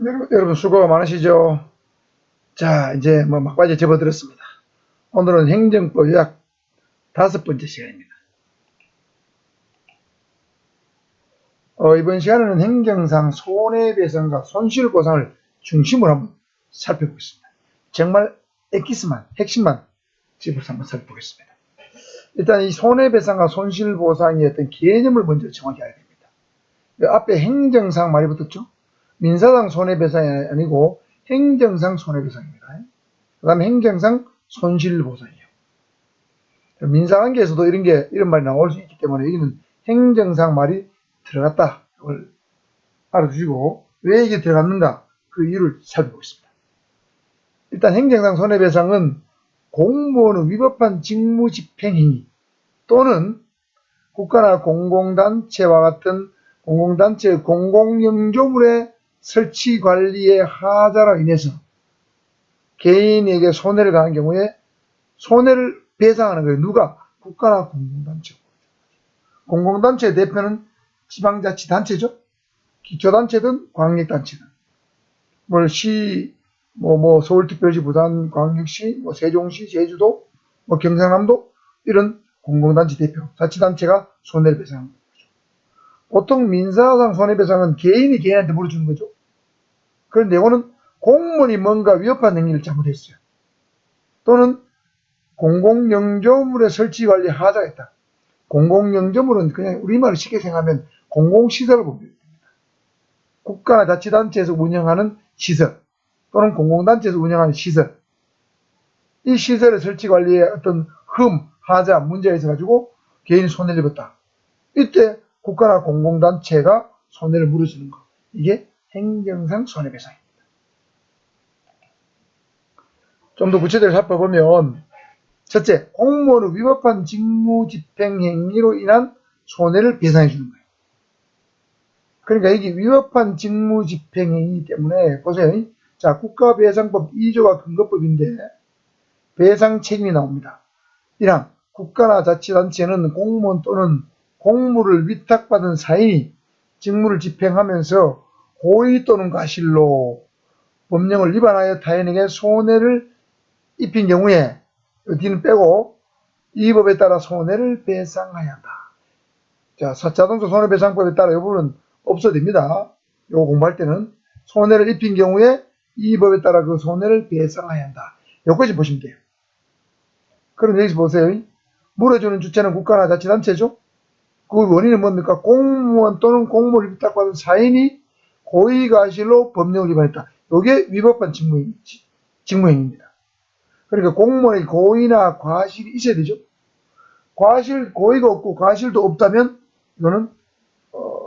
여러분 수고가 많으시죠? 자, 이제 뭐 막바지에 접어들었습니다. 오늘은 행정법 요약 5번째 시간입니다. 이번 시간에는 행정상 손해배상과 손실보상을 중심으로 한번 살펴보겠습니다. 정말 엑기스만, 핵심만 집어서 한번 살펴보겠습니다. 일단 이 손해배상과 손실보상의 어떤 개념을 먼저 정확히 알아야 됩니다. 앞에 행정상 말이 붙었죠? 민사상 손해배상이 아니고 행정상 손해배상입니다. 그 다음에 행정상 손실보상이에요. 민사관계에서도 이런 말이 나올 수 있기 때문에 여기는 행정상 말이 들어갔다. 이걸 알아두시고 왜 이게 들어갔는가 그 이유를 살펴보겠습니다. 일단 행정상 손해배상은 공무원의 위법한 직무집행행위 또는 국가나 공공단체와 같은 공공단체의 공공영조물의 설치관리의 하자로 인해서 개인에게 손해를 가한 경우에 손해를 배상하는 거예요. 누가? 국가나 공공단체. 공공단체의 대표는 지방자치단체죠. 기초단체든 광역단체든. 서울특별시, 부산광역시, 세종시, 제주도, 경상남도 이런 공공단체 대표, 자치단체가 손해를 배상하는 거죠. 보통 민사상 손해배상은 개인이 개인한테 물어주는 거죠. 그런데 이거는 공무원이 뭔가 위협한 행위를 잘못했어요. 또는 공공영조물의 설치관리 하자가 있다. 공공영조물은 그냥 우리말로 쉽게 생각하면 공공시설을 봅니다. 국가 자치단체에서 운영하는 시설 또는 공공단체에서 운영하는 시설, 이 시설의 설치관리에 어떤 하자, 문제가 있어가지고 개인이 손해를 입었다. 이때 국가나 공공단체가 손해를 물어주는 것, 이게 행정상 손해배상입니다. 좀 더 구체적으로 살펴보면 첫째, 공무원의 위법한 직무집행행위로 인한 손해를 배상해 주는 거예요. 그러니까 이게 위법한 직무집행행위 때문에 보세요. 자, 국가배상법 2조가 근거법인데 배상 책임이 나옵니다. 1항 국가나 자치단체는 공무원 또는 공무를 위탁받은 사인이 직무를 집행하면서 고의 또는 과실로 법령을 위반하여 타인에게 손해를 입힌 경우에 뒤는 빼고 이 법에 따라 손해를 배상해야 한다. 자, 자동차 손해배상법에 따라 이 부분은 없어도 됩니다. 이거 공부할 때는 손해를 입힌 경우에 이 법에 따라 그 손해를 배상해야 한다. 여기까지 보시면 돼요. 그럼 여기서 보세요. 물어주는 주체는 국가나 자치단체죠. 그 원인은 뭡니까? 공무원 또는 공무를 위탁받은 사인이 고의과실로 법령을 위반했다. 이게 위법한 직무행위입니다. 그러니까 공무원의 고의나 과실이 있어야 되죠. 고의가 없고 과실도 없다면 이거는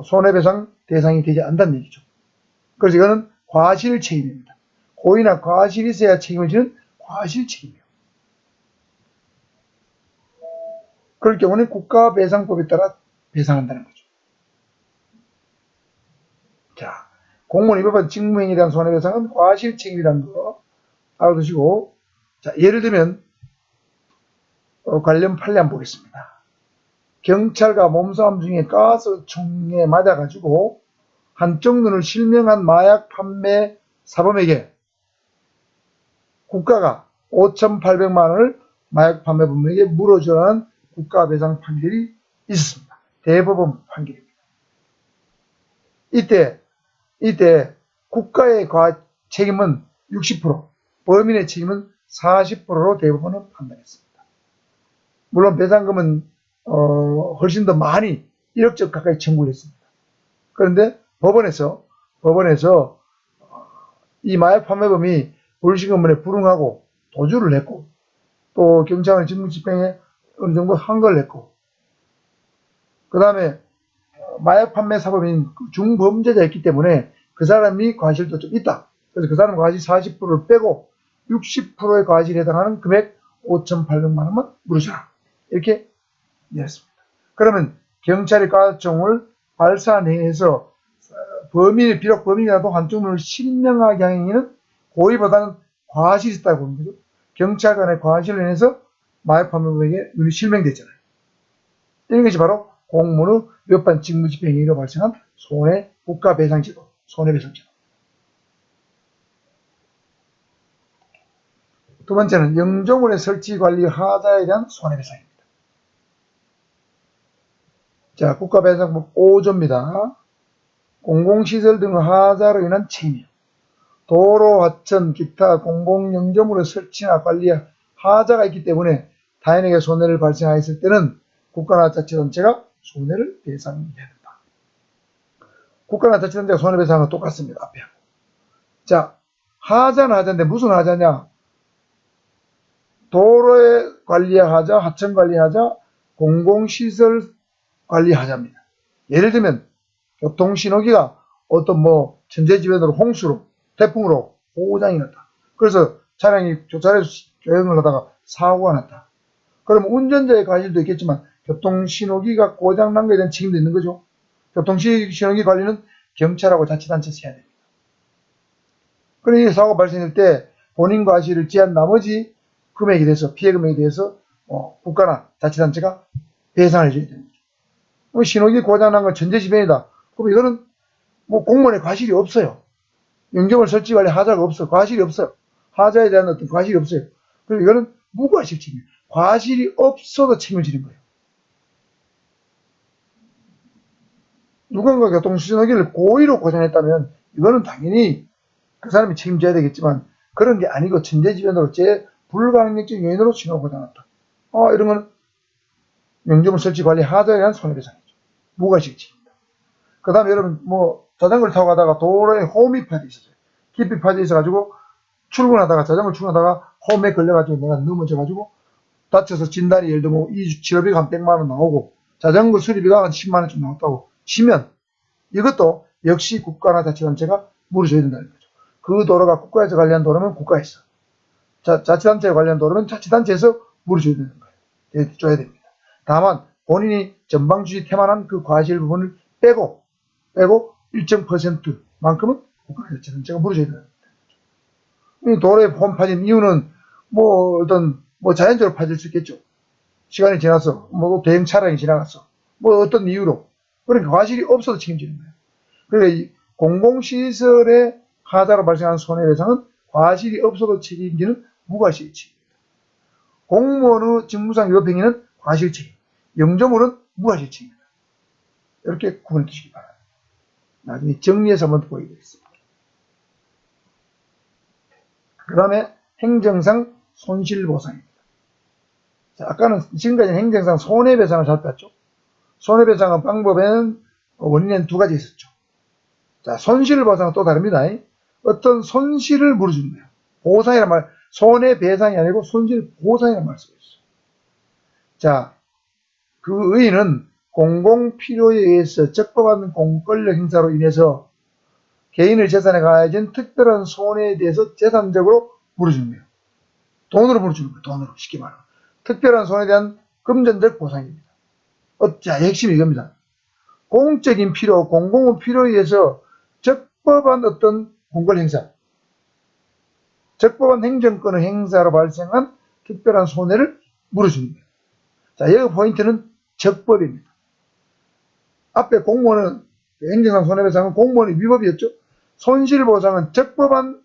손해배상 대상이 되지 않는다는 얘기죠. 그래서 이거는 과실 책임입니다. 고의나 과실이 있어야 책임을 지는 과실 책임이에요. 그럴 경우는 국가배상법에 따라 배상한다는 거죠. 자, 공무원 위법한 직무행위에 대한 손해배상은 과실 책임이라는 거 알아두시고, 자, 예를 들면 관련 판례 한번 보겠습니다. 경찰과 몸싸움 중에 가스총에 맞아가지고 한쪽 눈을 실명한 마약 판매 사범에게 국가가 5,800만 원을 마약 판매범에게 물어주라는 국가배상 판결이 있었습니다. 대법원 판결입니다. 이때 국가의 책임은 60%, 범인의 책임은 40%로 대법원은 판단했습니다. 물론 배상금은 훨씬 더 많이 1억적 가까이 청구를 했습니다. 그런데 법원에서 이 마약 판매범이 불신검문에 불응하고 도주를 했고 또 경찰은 직무집행에 어느 정도 한걸 냈고 그 다음에 마약 판매 사범인 중범죄자였기 때문에 그 사람이 과실도 좀 있다. 그래서 그 사람 과실 40%를 빼고 60%의 과실에 해당하는 금액 5,800만 원만 물으셔라. 이렇게 내렸습니다. 그러면 경찰이 가스총을 발사해서 비록 범인이라도 한쪽 눈을 실명하게 한 행위는 고의보다는 과실이 있다고 보는 거죠. 경찰 간의 과실로 인해서 마약 판매범에게 눈이 실명됐잖아요. 이런 것이 바로 공무원의 위법한 직무집행행위로 발생한 국가배상제도, 손해배상제도. 두 번째는 영조물의 설치 관리 하자에 대한 손해배상입니다. 자, 국가배상법 5조입니다. 공공시설 등 하자로 인한 책임이요. 도로, 하천, 기타 공공영조물의 설치나 관리에 하자가 있기 때문에 타인에게 손해를 발생하였을 때는 국가나 자치단체가 손해를 배상해야 된다. 국가나 자치단체가 손해배상은 똑같습니다. 앞에 하고. 자, 하자는 하자인데 무슨 하자냐? 도로의 관리의 하자, 하천 관리의 하자, 공공시설 관리의 하자입니다. 예를 들면 교통신호기가 어떤 뭐 천재지변으로 홍수로 태풍으로 고장이 났다. 그래서 차량이 교차로에서 주행을 하다가 사고가 났다. 그러면 운전자의 과실도 있겠지만 교통신호기가 고장난 것에 대한 책임도 있는 거죠. 교통신호기 관리는 경찰하고 자치단체에서 해야 됩니다. 그러니 사고 발생할 때 본인 과실을 제한 나머지 금액에 대해서 피해 금액에 대해서 국가나 자치단체가 배상을 해줘야 됩니다. 신호기 고장난 건 천재지변이다. 그럼 이거는 뭐 공무원의 과실이 없어요. 영조물 설치 관리 하자가 없어. 과실이 없어요. 하자에 대한 어떤 과실이 없어요. 그리고 이거는 무과실 책임. 과실이 없어도 책임을 지는 거예요. 누군가 교통신호기를 고의로 고장했다면 이거는 당연히 그 사람이 책임져야 되겠지만 그런 게 아니고 천재지변으로 제 불가항력적 요인으로 신호가 고장났다. 이런 건 영조물 설치 관리 하자에 대한 손해배상이죠. 무과실 책임입니다. 그 다음에 여러분 뭐 자전거를 타고 가다가 도로에 홈이 파져 있었어요. 깊이 파져 있어가지고 자전거를 출근하다가 홈에 걸려가지고 내가 넘어져가지고 다쳐서 진단이 예를 들면 치료비가 한 100만원 나오고 자전거 수리비가 한 10만원쯤 나왔다고 치면 이것도 역시 국가나 자치단체가 물어줘야 된다는 거죠. 그 도로가 국가에서 관리한 도로면 국가에서, 자치단체에 관리한 도로면 자치단체에서 물어줘야 되는 거예요. 줘야 됩니다. 다만 본인이 전방주시 태만한 그 과실 부분을 빼고 일정 %만큼은 국가나 자치단체가 물어줘야 되는 거죠. 도로에 홈 파진 이유는 자연적으로 파질 수 있겠죠. 시간이 지나서 대형 차량이 지나갔어. 어떤 이유로. 그러니까 과실이 없어도 책임지는 거예요. 그러니까 이 공공시설의 하자로 발생한 손해배상은 과실이 없어도 책임지는 무과실 책임입니다. 공무원의 직무상 위법행위는 과실 책임, 영조물은 무과실 책임입니다. 이렇게 구분해 주시기 바랍니다. 나중에 정리해서 한번 보여드리겠습니다. 그 다음에 행정상 손실보상입니다. 자, 아까는 지금까지는 행정상 손해배상을 살펴봤죠. 손해배상은 방법에는 원인에는 두 가지 있었죠. 자, 손실보상은 또 다릅니다. 어떤 손실을 물어주는 거예요. 보상이란 말, 손해배상이 아니고 손실보상이란 말 쓰고 있어요. 자, 그 의의는 공공필요에 의해서 적법한 공권력 행사로 인해서 개인의 재산에 가해진 특별한 손해에 대해서 재산적으로 물어주는 거예요. 돈으로 물어주는 거예요. 돈으로. 쉽게 말하면. 특별한 손해에 대한 금전적 보상입니다. 자, 핵심이 이겁니다. 공적인 필요, 공공의 필요에 의해서 적법한 어떤 공권 행사, 적법한 행정권의 행사로 발생한 특별한 손해를 물어주는 거예요. 자, 여기 포인트는 적법입니다. 앞에 공무원은, 행정상 손해배상은 공무원의 위법이었죠. 손실보상은 적법한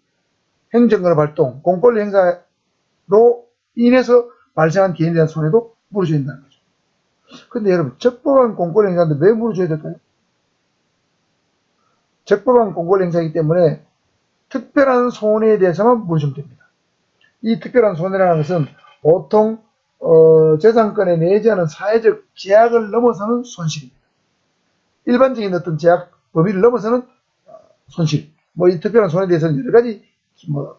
행정권의 발동, 공권력 행사로 인해서 발생한 개인에 대한 손해도 물어줘야 된다는 거죠. 근데 여러분, 적법한 공권력 행사인데 왜 물어줘야 될까요? 적법한 공권력 행사이기 때문에 특별한 손해에 대해서만 물어주면 됩니다. 이 특별한 손해라는 것은 보통 재산권에 내지하는 사회적 제약을 넘어서는 손실입니다. 일반적인 어떤 제약 범위를 넘어서는 손실. 이 특별한 손해에 대해서는 여러 가지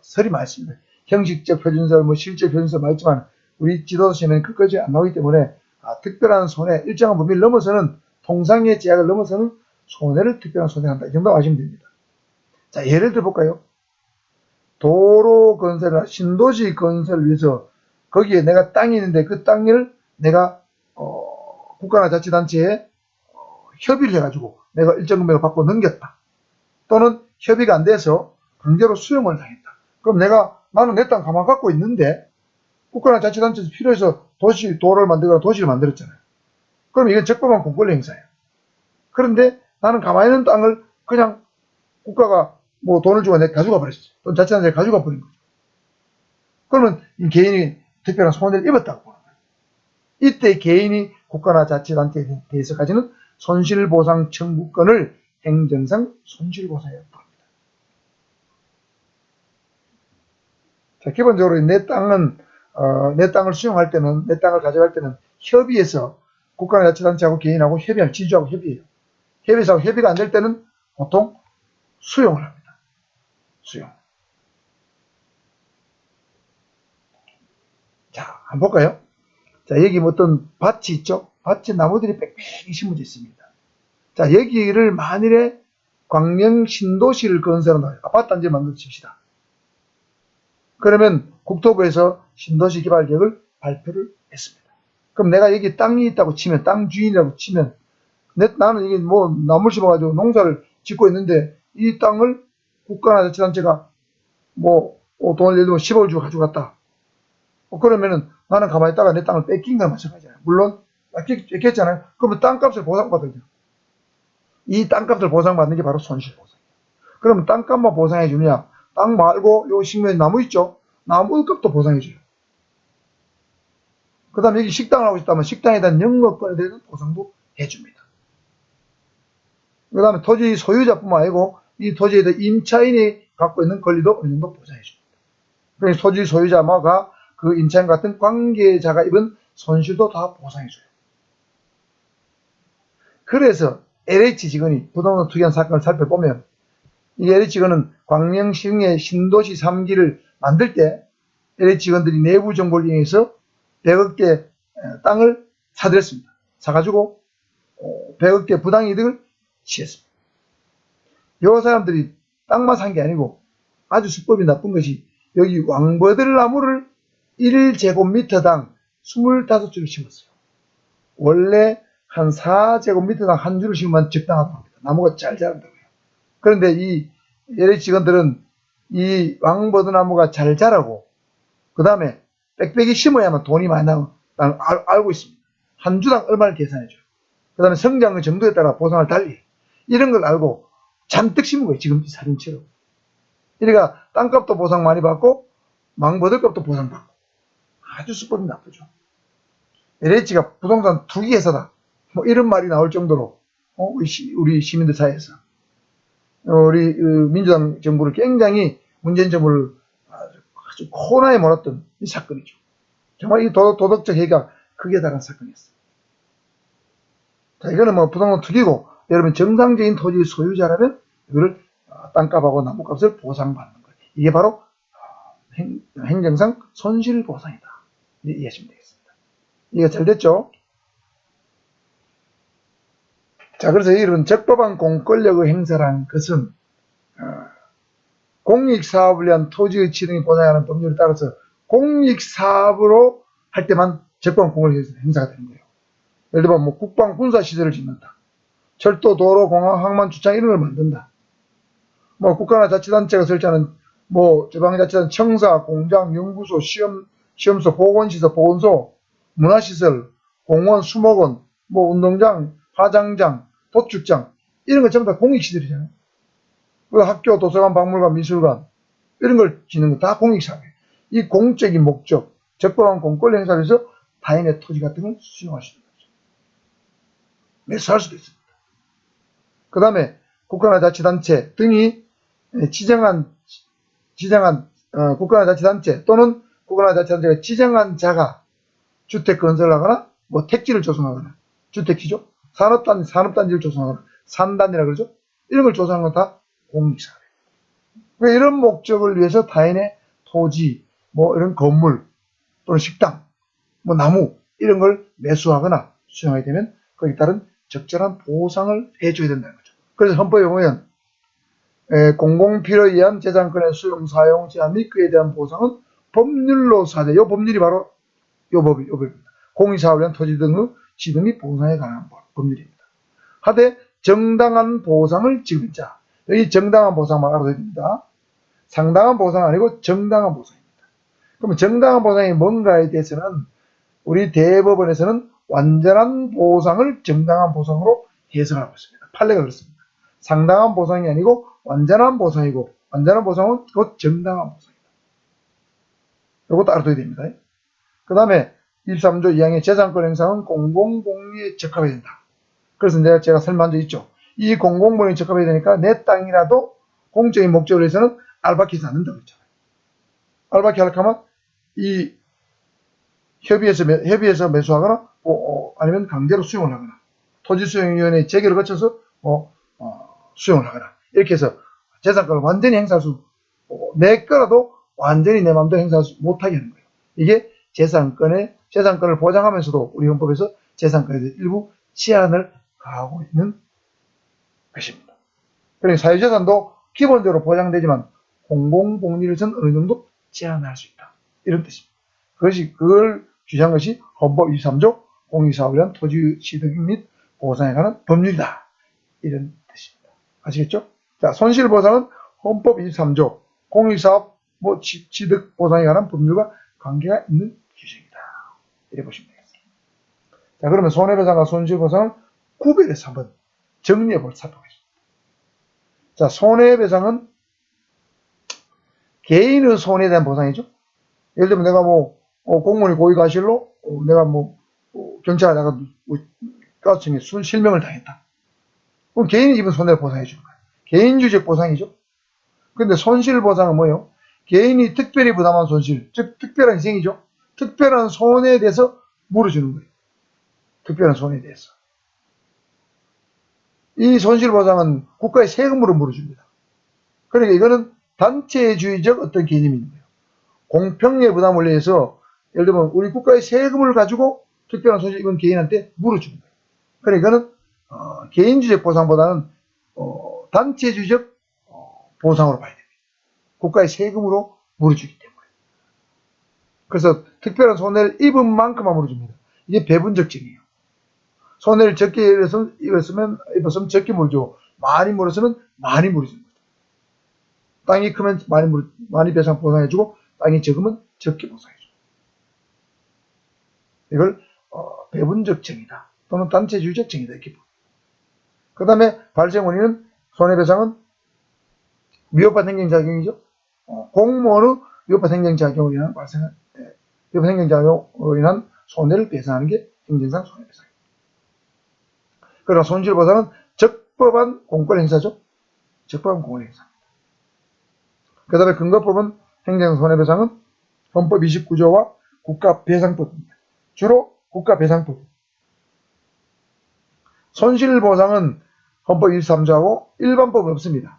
설이 많습니다. 형식적 표준설, 실질 표준설 많지만 우리 지도서에는 끝까지 안 나오기 때문에 특별한 손해, 일정한 범위를 넘어서는 통상의 제약을 넘어서는 손해를 특별한 손해한다. 이 정도 아시면 됩니다. 자, 예를 들어 볼까요? 도로 건설이나 신도시 건설을 위해서 거기에 내가 땅이 있는데 그 땅을 내가 국가나 자치단체에 협의를 해가지고 내가 일정 금액을 받고 넘겼다. 또는 협의가 안 돼서 강제로 수용을 당했다. 그럼 나는 내 땅 가만 갖고 있는데 국가나 자치단체에서 필요해서 도로를 만들거나 도시를 만들었잖아요. 그럼 이건 적법한 공권력 행사예요. 그런데 나는 가만히 있는 땅을 그냥 국가가 돈을 주고 내가 가져가 버렸어요. 또는 자치단체가 가져가 버린 거죠. 그러면 이 개인이 특별한 손해를 입었다고 보는 거예요. 이때 개인이 국가나 자치단체에 대해서 가지는 손실보상 청구권을 행정상 손실보상이라고 합니다. 자, 기본적으로 내 땅을 수용할 때는, 내 땅을 가져갈 때는 협의해서 국가나 자치단체하고 개인하고 협의할, 지주하고 협의해요. 협의해서 협의가 안 될 때는 보통 수용을 합니다. 수용. 자, 한번 볼까요? 자, 여기 어떤 밭이 있죠? 밭에 나무들이 빽빽이 심어져 있습니다. 자, 여기를 만일에 광명 신도시를 건설한다. 아파트 단지 만들어 칩시다. 그러면 국토부에서 신도시 개발 계획을 발표를 했습니다. 그럼 내가 여기 땅이 있다고 치면, 땅 주인이라고 치면, 나는 이게 뭐 나무를 심어가지고 농사를 짓고 있는데, 이 땅을 국가나 자치단체가 뭐 돈을 예를 들면 10억을 주고 가져갔다. 그러면은 나는 가만히 있다가 내 땅을 뺏긴 거나 마찬가지잖아요. 물론 뺏겼잖아요. 그러면 땅값을 보상받아야 돼요. 이 땅값을 보상받는 게 바로 손실보상이에요. 그러면 땅값만 보상해 주느냐? 땅 말고 요 식물에 나무 있죠? 나무 값도 보상해 줘요. 그 다음에 여기 식당을 하고 있다면 식당에 대한 영업권에 대한 보상도 해줍니다. 그 다음에 토지 소유자뿐만 아니고 이 토지에 대한 임차인이 갖고 있는 권리도 어느 정도 보상해 줍니다. 그러니까 토지 소유자가 그 임차인 같은 관계자가 입은 손실도 다 보상해줘요. 그래서 LH 직원이 부동산 투기한 사건을 살펴보면 이 LH 직원은 광명시흥의 신도시 3기를 만들 때 LH 직원들이 내부 정보를 이용해서 100억대 땅을 사들였습니다. 사가지고 100억대 부당이득을 취했습니다. 이 사람들이 땅만 산 게 아니고 아주 수법이 나쁜 것이 여기 왕버들 나무를 1제곱미터당 25줄을 심었어요. 원래 한 4제곱미터당 한 줄을 심으면 적당하다고 합니다. 나무가 잘 자란다고요. 그런데 이 LH 직원들은 이 왕버드 나무가 잘 자라고 그 다음에 빽빽이 심어야만 돈이 많이 나오는 알고 있습니다. 한 주당 얼마를 계산해줘요. 그 다음에 성장의 정도에 따라 보상을 달리 이런 걸 알고 잔뜩 심은 거예요. 지금 이 사진처럼. 그러니까 땅값도 보상 많이 받고 왕버드 값도 보상받고 아주 수법이 나쁘죠. LH가 부동산 투기 회사다. 뭐 이런 말이 나올 정도로 우리 시민들 사이에서 우리 민주당 정부를 굉장히 문재인 정부를 아주 코너에 몰았던 이 사건이죠. 정말 이 도덕적 해가 크게 달한 사건이었어요. 자, 이거는 뭐 부동산 투기고 여러분 정상적인 토지 소유자라면 이거를 땅값하고 나무값을 보상받는 거예요. 이게 바로 행정상 손실보상이다. 이해하시면 되겠습니다. 이해가 잘 됐죠? 자, 그래서 이런 적법한 공권력의 행사라는 것은 공익사업을 위한 토지의 취득이 보장하는 법률에 따라서 공익사업으로 할 때만 적법한 공권력 행사가 되는 거예요. 예를 들면 뭐 국방 군사시설을 짓는다. 철도, 도로, 공항, 항만, 주차장 이런 걸 만든다. 뭐 국가나 자치단체가 설치하는 뭐 지방자치단 청사, 공장, 연구소, 시험소, 보건시설, 보건소, 문화시설, 공원, 수목원, 뭐 운동장, 화장장, 도축장 이런 거 전부 다 공익시설이잖아요. 그 학교, 도서관, 박물관, 미술관 이런 걸 짓는 거 다 공익사업이에요. 이 공적인 목적, 적법한 공권력 행사를 해서 타인의 토지 같은 걸 수용할 수 있는 거죠. 매수할 수도 있습니다. 그 다음에 국가나 자치단체 등이 지정한 국가나 자치단체 또는 국가나 자치단체가 지정한 자가 주택 건설을 하거나 뭐 택지를 조성하거나 주택지죠. 산업단지를 조성하거나 산단이라 그러죠. 이런 걸 조성하는 건 다 공익사업이에요. 그러니까 이런 목적을 위해서 타인의 토지, 뭐 이런 건물 또는 식당, 뭐 나무 이런 걸 매수하거나 수용하게 되면 거기에 따른 적절한 보상을 해줘야 된다는 거죠. 그래서 헌법에 보면 공공필요에 의한 재산권의 수용, 사용, 제한 및 그에 대한 보상은 법률로 사대. 이 법률이 바로 이 법입니다. 공익사업을 위한 토지 등의 지등 및 보상에 관한 법률입니다. 하되 정당한 보상을 지급한 자. 여기 정당한 보상만 알아둬야 됩니다. 상당한 보상 아니고 정당한 보상입니다. 그러면 정당한 보상이 뭔가에 대해서는 우리 대법원에서는 완전한 보상을 정당한 보상으로 해석하고 있습니다. 판례가 그렇습니다. 상당한 보상이 아니고 완전한 보상이고 완전한 보상은 곧 정당한 보상이다. 이것도 알아둬야 됩니다. 그 다음에 23조 2항의 재산권 행사는 공공복리에 적합해야 된다. 그래서 제가 설명한 적 있죠. 이 공공복리에 적합해야 되니까 내 땅이라도 공적인 목적으로 해서는 알박히지 않는다고 했잖아요. 알박히 하려고 하면 이 협의해서 매수하거나 아니면 강제로 수용을 하거나 토지수용위원회 재결을 거쳐서 수용을 하거나 이렇게 해서 재산권을 완전히 행사할 수 내 거라도 완전히 내 마음대로 행사할 수 못하게 하는 거예요. 이게 재산권을 보장하면서도 우리 헌법에서 재산권에 대해 일부 제한을 가하고 있는 것입니다. 그러니까 사유재산도 기본적으로 보장되지만 공공복리에서는 어느 정도 제한할 수 있다. 이런 뜻입니다. 그걸 주장한 것이 헌법 23조 공익사업을 위한 토지 취득 및 보상에 관한 법률이다. 이런 뜻입니다. 아시겠죠? 자, 손실보상은 헌법 23조 공익사업 취득 보상에 관한 법률과 관계가 있는 규정이다. 이렇게 보시면 되겠습니다. 자, 그러면 손해배상과 손실보상을 구별해서 한번 정리해볼 살펴보겠습니다. 자, 손해배상은 개인의 손해에 대한 보상이죠. 예를 들면 내가 공무원이 고의과실로 내가 경찰에 내가 가스청에 실명을 당했다. 그럼 개인이 입은 손해를 보상해 주는 거예요. 개인주적 보상이죠. 근데 손실보상은 뭐예요? 개인이 특별히 부담한 손실, 즉 특별한 희생이죠. 특별한 손해에 대해서 물어주는 거예요. 특별한 손해에 대해서. 이 손실보상은 국가의 세금으로 물어줍니다. 그러니까 이거는 단체주의적 어떤 개념이 있는 거예요. 공평의 부담 원리에서 예를 들면 우리 국가의 세금을 가지고 특별한 손실 입은 개인한테 물어주는 거예요. 그러니까 이거는 개인주적 보상보다는 단체주의적 보상으로 봐야 됩니다. 국가의 세금으로 물어주기 때문에. 그래서 특별한 손해를 입은 만큼만 물어줍니다. 이게 배분적증이에요. 손해를 적게 입었으면 적게 물어주고 많이 물었으면 많이 물어주는 거죠. 땅이 크면 많이 보상해주고 땅이 적으면 적게 보상해주고. 이걸 배분적 정의다 또는 단체주의적 정의다 이렇게 봅니다. 그 다음에 발생 원인은 손해배상은 위법한 행정작용이죠. 공무원의 위법한 행정작용으로 인한 위법한 행정작용으로 인한 손해를 배상하는 게 행정상 손해배상입니다. 그러나 손실보상은 적법한 공권 행사죠. 적법한 공권 행사입니다. 그 다음에 근거법은 행정손해배상은 헌법 29조와 국가배상법입니다. 주로 국가배상법. 손실보상은 헌법 23조하고 일반법은 없습니다.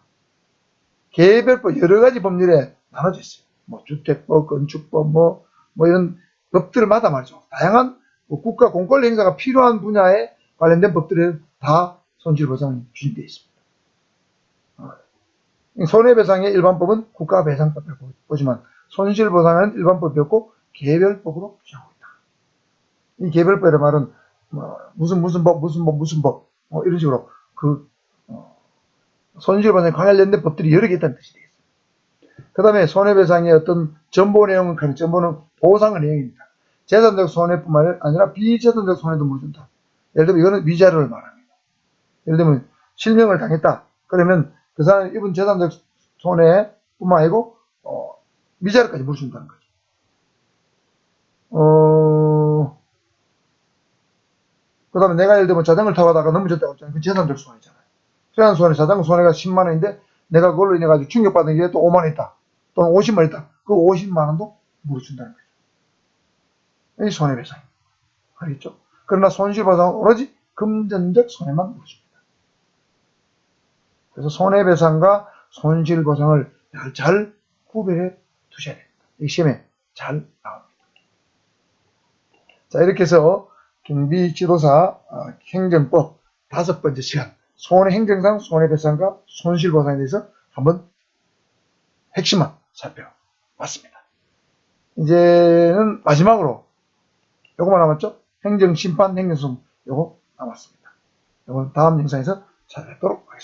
개별법 여러가지 법률에 나눠져 있어요. 주택법, 건축법, 이런 법들마다 말이죠. 다양한 국가 공권 행사가 필요한 분야에 관련된 법들에 다 손실보상이 규정되어 있습니다. 손해배상의 일반법은 국가배상법에 보지만 손실보상은 일반법이었고 개별법으로 규정하고 있다. 이 개별법의 말은 무슨 법 이런 식으로 손실보상에 관련된 법들이 여러 개 있다는 뜻이 되겠습니다. 그 다음에 손해배상의 어떤 전보 내용은 전보는 보상의 내용입니다. 재산적 손해뿐만 아니라 비재산적 손해도 물어준다. 예를 들면 이거는 위자료를 말합니다. 예를 들면 실명을 당했다. 그러면 그 사람이 입은 재산적 손해뿐만 아니고 위자료까지 물어준다는 거죠. 그 다음에 내가 예를 들면 자전거를 타고 가다가 넘어졌다고 했잖아요. 그 재산적 손해잖아요. 재산 손해, 자전거 손해가 10만 원인데 내가 그걸로 인해 가지고 충격받은 게 또 5만 원 있다. 또는 50만 원 있다. 그 50만 원도 물어준다는 거죠. 이 손해배상. 알겠죠? 그러나 손실보상은 오로지 금전적 손해만 물어줍니다. 그래서 손해배상과 손실보상을 잘 구별해 두셔야 됩니다. 이 시험에 잘 나옵니다. 자, 이렇게 해서 경비지도사 행정법 5번째 시간 손해행정상 손해배상과 손실보상에 대해서 한번 핵심만 살펴봤습니다. 이제는 마지막으로 요거만 남았죠? 행정심판, 행정소송 요거 남았습니다. 요건 다음 영상에서 찾아뵙도록 하겠습니다.